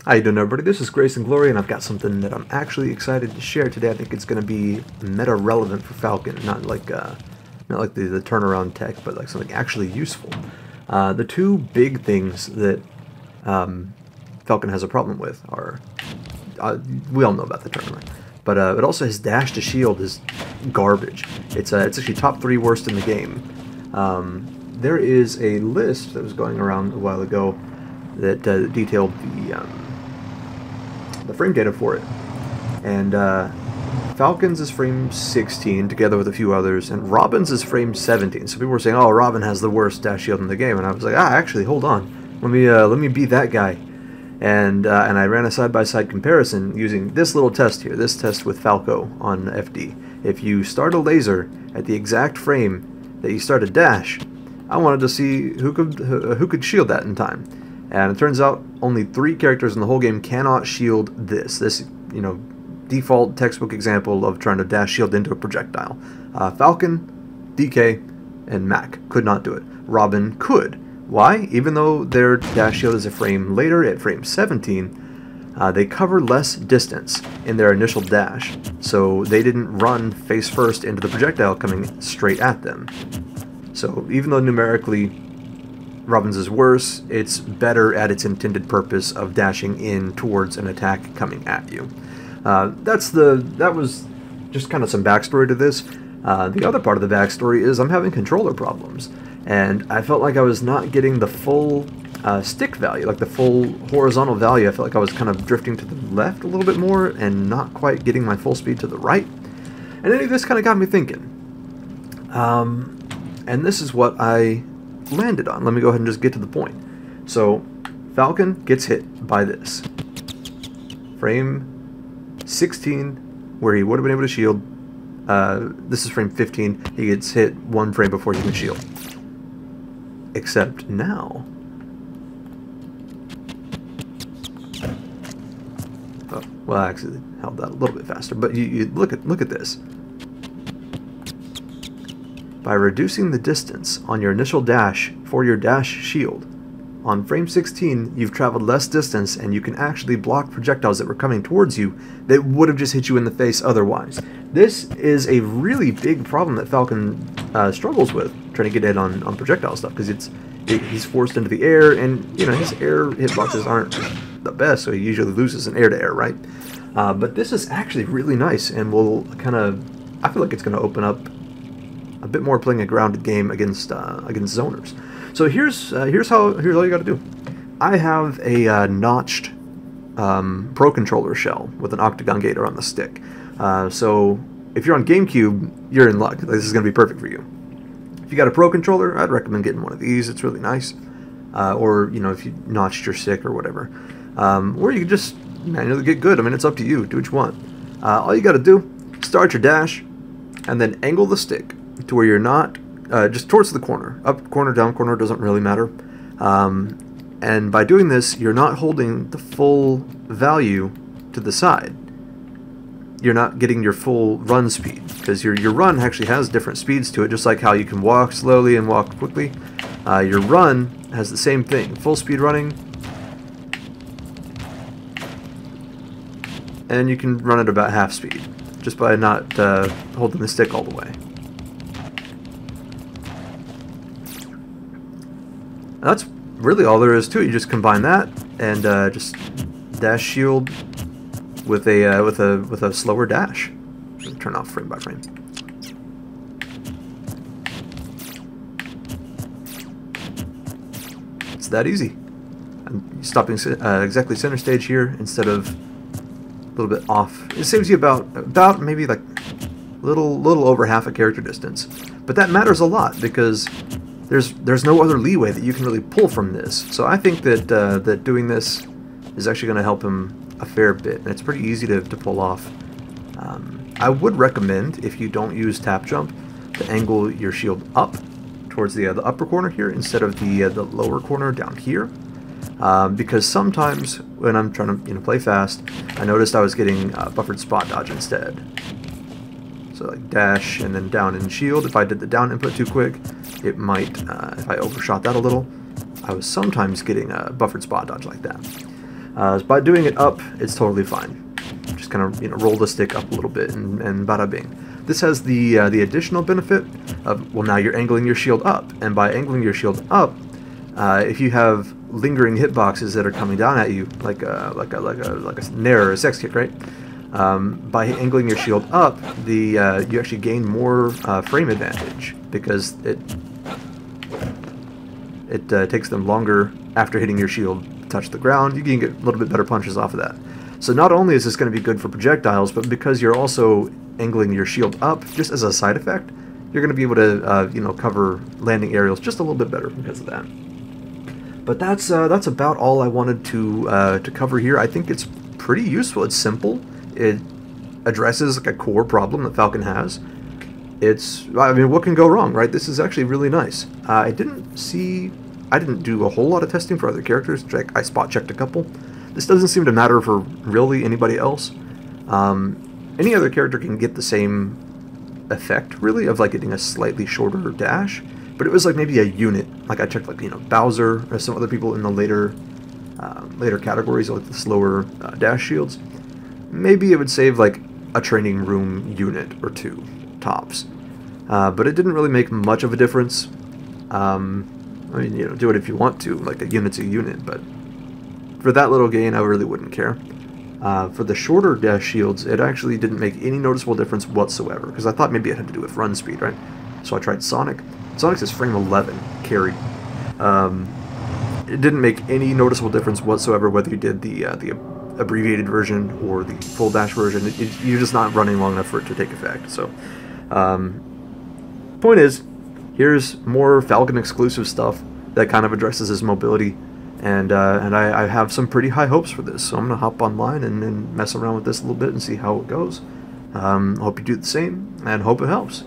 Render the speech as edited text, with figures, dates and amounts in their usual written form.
How you doing, everybody? This is Grace and Glory, and I've got something that I'm actually excited to share today. I think it's going to be meta relevant for Falcon, not like the turnaround tech, but like something actually useful. The two big things that Falcon has a problem with are we all know about the turnaround, but it also his dash to shield is garbage. It's actually top 3 worst in the game. There is a list that was going around a while ago that detailed the frame data for it, and Falcon's is frame 16 together with a few others, and Robin's is frame 17. So people were saying, "Oh, Robin has the worst dash shield in the game," and I was like, actually, hold on, let me beat that guy." And I ran a side-by-side comparison using this little test here, this test with Falco on FD. If you start a laser at the exact frame that you start a dash, I wanted to see who could shield that in time. And it turns out only 3 characters in the whole game cannot shield this, default textbook example of trying to dash shield into a projectile. Falcon, DK, and Mac could not do it. Robin could. Why? Even though their dash shield is a frame later, at frame 17, they cover less distance in their initial dash, so they didn't run face first into the projectile coming straight at them. So even though numerically Robin's is worse, it's better at its intended purpose of dashing in towards an attack coming at you. That was just kind of some backstory to this. The other part of the backstory is I'm having controller problems, and I felt like I was not getting the full stick value, like the full horizontal value. I felt like I was kind of drifting to the left a little bit more and not quite getting my full speed to the right. And any of this kind of got me thinking. And this is what I landed on. Let me go ahead and just get to the point. So Falcon gets hit by this. Frame 16, where he would have been able to shield. This is frame 15. He gets hit 1 frame before he can shield. Except now, oh, well, I actually held that a little bit faster. But you look at this. By reducing the distance on your initial dash for your dash shield, on frame 16, you've traveled less distance, and you can actually block projectiles that were coming towards you that would have just hit you in the face otherwise. This is a really big problem that Falcon struggles with, trying to get in on projectile stuff, because he's forced into the air, and his air hitboxes aren't the best, so he usually loses an air-to-air, right? But this is actually really nice, and will kind of, I feel like it's going to open up a bit more playing a grounded game against zoners. So here's all you got to do. I have a notched Pro Controller shell with an Octagon gator on the stick. So if you're on GameCube, you're in luck. This is going to be perfect for you. If you got a Pro Controller, I'd recommend getting one of these. It's really nice. Or if you notched your stick or whatever. Or you can just manually get good. I mean, it's up to you. Do what you want. All you got to do, start your dash, and then angle the stick to where you're not just towards the corner. Up corner, down corner, doesn't really matter. And by doing this, you're not holding the full value to the side. You're not getting your full run speed, because your run actually has different speeds to it, just like how you can walk slowly and walk quickly. Your run has the same thing, full speed running, and you can run at about half speed, just by not holding the stick all the way. And that's really all there is to it. You just combine that and just dash shield with a slower dash. Turn off frame by frame. It's that easy. I'm stopping exactly center stage here instead of a little bit off. It saves you about maybe like little over half a character distance, but that matters a lot because there's no other leeway that you can really pull from this. So I think that that doing this is actually going to help him a fair bit, and it's pretty easy to pull off. I would recommend, if you don't use tap jump, to angle your shield up towards the upper corner here instead of the lower corner down here, because sometimes when I'm trying to play fast, I noticed I was getting buffered spot dodge instead. So like dash and then down and shield. If I did the down input too quick, it might, if I overshot that a little, I was sometimes getting a buffered spot dodge like that. By doing it up, it's totally fine. Just kind of, you know, roll the stick up a little bit and bada bing. This has the additional benefit of, well, now you're angling your shield up, and by angling your shield up, if you have lingering hitboxes that are coming down at you, like a nair or a sex kick, right? By angling your shield up, you actually gain more frame advantage because it takes them longer after hitting your shield to touch the ground. You can get a little bit better punches off of that. So not only is this going to be good for projectiles, but because you're also angling your shield up, just as a side effect, you're going to be able to you know, cover landing aerials just a little bit better because of that. But that's about all I wanted to cover here. I think it's pretty useful. It's simple. It addresses like a core problem that Falcon has. I mean, what can go wrong, right? This is actually really nice. I didn't do a whole lot of testing for other characters. I spot checked a couple. This doesn't seem to matter for really anybody else. Any other character can get the same effect, really, of like getting a slightly shorter dash. But it was like maybe a unit. Like I checked, like, you know, Bowser or some other people in the later categories, like the slower dash shields. Maybe it would save like a training room unit or two tops. But it didn't really make much of a difference. I mean, you know, do it if you want to, like a unit's a unit, but for that little gain, I really wouldn't care. For the shorter dash shields, it actually didn't make any noticeable difference whatsoever, because I thought maybe it had to do with run speed, right? So I tried Sonic. Sonic's is frame 11 carry. It didn't make any noticeable difference whatsoever whether you did the abbreviated version or the full dash version. You're just not running long enough for it to take effect. So, point is, here's more Falcon exclusive stuff that kind of addresses his mobility, and I have some pretty high hopes for this. So I'm gonna hop online and mess around with this a little bit and see how it goes. Hope you do the same, and hope it helps.